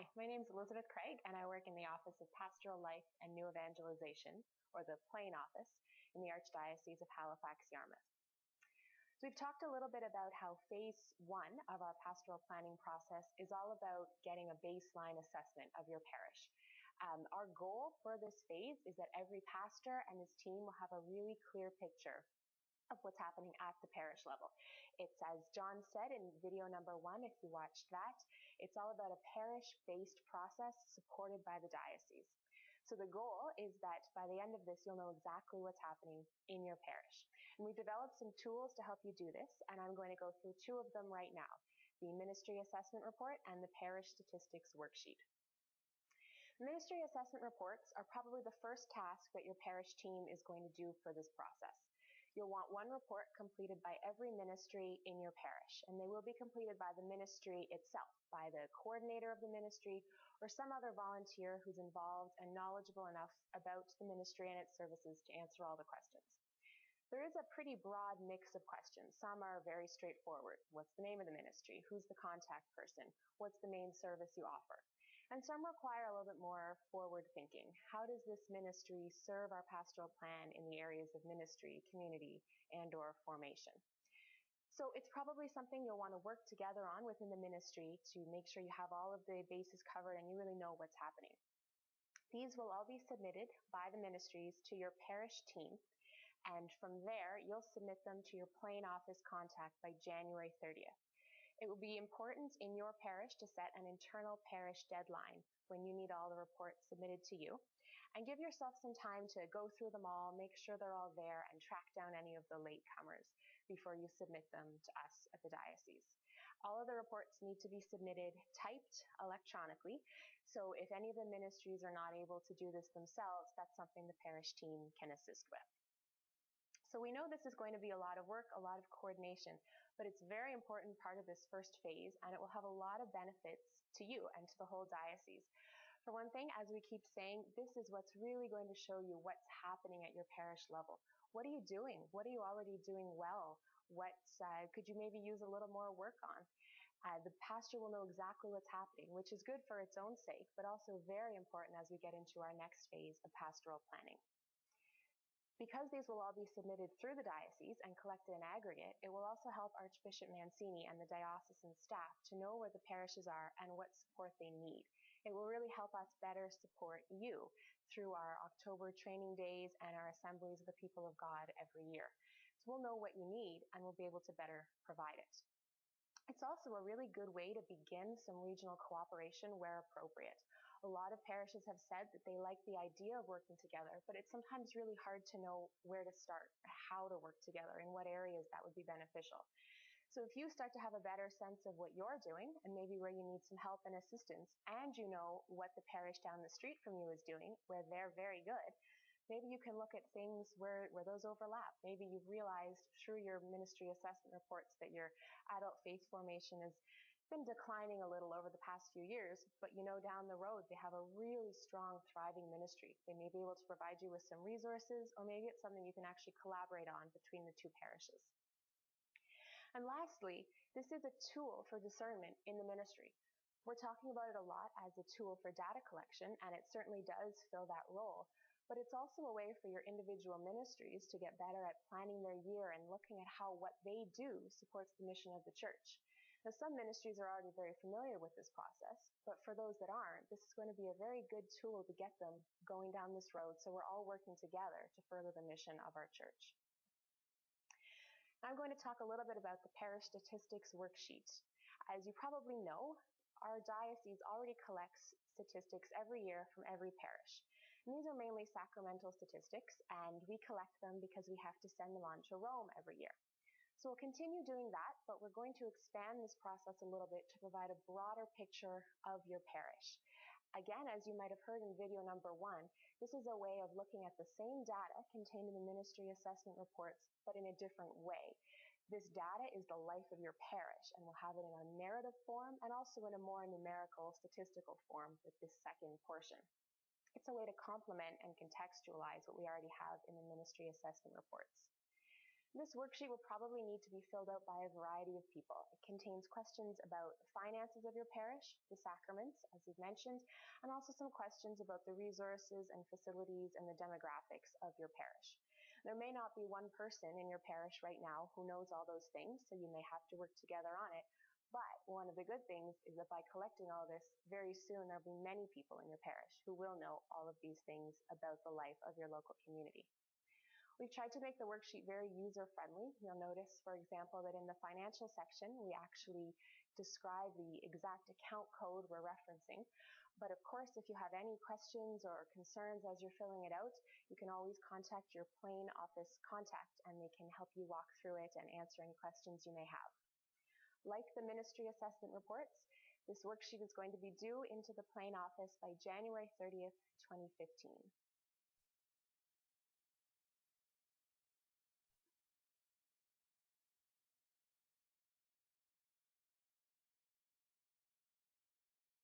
Hi, my name is Elizabeth Craig, and I work in the Office of Pastoral Life and New Evangelization, or the Plain Office, in the Archdiocese of Halifax-Yarmouth. So we've talked a little bit about how phase one of our pastoral planning process is all about getting a baseline assessment of your parish. Our goal for this phase is that every pastor and his team will have a really clear picture of what's happening at the parish level. It's, as John said in video number 1, if you watched that, it's all about a parish-based process supported by the diocese. So the goal is that by the end of this, you'll know exactly what's happening in your parish. And we've developed some tools to help you do this, and I'm going to go through 2 of them right now, the Ministry Assessment Report and the Parish Statistics Worksheet. Ministry assessment reports are probably the first task that your parish team is going to do for this process. You'll want one report completed by every ministry in your parish, and they will be completed by the ministry itself, by the coordinator of the ministry, or some other volunteer who's involved and knowledgeable enough about the ministry and its services to answer all the questions. There is a pretty broad mix of questions. Some are very straightforward. What's the name of the ministry? Who's the contact person? What's the main service you offer? And some require a little bit more forward thinking. How does this ministry serve our pastoral plan in the areas of ministry, community, and/or formation? So it's probably something you'll want to work together on within the ministry to make sure you have all of the bases covered and you really know what's happening. These will all be submitted by the ministries to your parish team, and from there, you'll submit them to your plain office contact by January 30th. It will be important in your parish to set an internal parish deadline when you need all the reports submitted to you, and give yourself some time to go through them all, make sure they're all there, and track down any of the latecomers before you submit them to us at the diocese. All of the reports need to be submitted typed electronically, so if any of the ministries are not able to do this themselves, that's something the parish team can assist with. So we know this is going to be a lot of work, a lot of coordination, but it's a very important part of this first phase, and it will have a lot of benefits to you and to the whole diocese. For one thing, as we keep saying, this is what's really going to show you what's happening at your parish level. What are you doing? What are you already doing well? What could you maybe use a little more work on? The pastor will know exactly what's happening, which is good for its own sake, but also very important as we get into our next phase of pastoral planning. Because these will all be submitted through the diocese and collected in aggregate, it will also help Archbishop Mancini and the diocesan staff to know where the parishes are and what support they need. It will really help us better support you through our October training days and our Assemblies of the People of God every year. So we'll know what you need and we'll be able to better provide it. It's also a really good way to begin some regional cooperation where appropriate. A lot of parishes have said that they like the idea of working together, but it's sometimes really hard to know where to start, how to work together, in what areas that would be beneficial. So if you start to have a better sense of what you're doing and maybe where you need some help and assistance, and you know what the parish down the street from you is doing, where they're very good, maybe you can look at things where those overlap. Maybe you've realized through your ministry assessment reports that your adult faith formation has been declining a little over the past few years, but you know down the road they have a really strong, thriving ministry. They may be able to provide you with some resources, or maybe it's something you can actually collaborate on between the 2 parishes. And lastly, this is a tool for discernment in the ministry. We're talking about it a lot as a tool for data collection, and it certainly does fill that role. But it's also a way for your individual ministries to get better at planning their year and looking at how what they do supports the mission of the church. Now, some ministries are already very familiar with this process, but for those that aren't, this is going to be a very good tool to get them going down this road, so we're all working together to further the mission of our church. Now I'm going to talk a little bit about the Parish Statistics Worksheet. As you probably know, our diocese already collects statistics every year from every parish. And these are mainly sacramental statistics, and we collect them because we have to send them on to Rome every year. So we'll continue doing that, but we're going to expand this process a little bit to provide a broader picture of your parish. Again, as you might have heard in video number 1, this is a way of looking at the same data contained in the ministry assessment reports, but in a different way. This data is the life of your parish, and we'll have it in a narrative form and also in a more numerical, statistical form with this second portion. It's a way to complement and contextualize what we already have in the ministry assessment reports. This worksheet will probably need to be filled out by a variety of people. It contains questions about the finances of your parish, the sacraments, as you've mentioned, and also some questions about the resources and facilities and the demographics of your parish. There may not be one person in your parish right now who knows all those things, so you may have to work together on it. But one of the good things is that by collecting all this, very soon there'll be many people in your parish who will know all of these things about the life of your local community. We've tried to make the worksheet very user-friendly. You'll notice, for example, that in the financial section, we actually describe the exact account code we're referencing. But of course, if you have any questions or concerns as you're filling it out, you can always contact your plain office contact, and they can help you walk through it and answer any questions you may have. Like the ministry assessment reports, this worksheet is going to be due into the plain office by January 30th, 2015.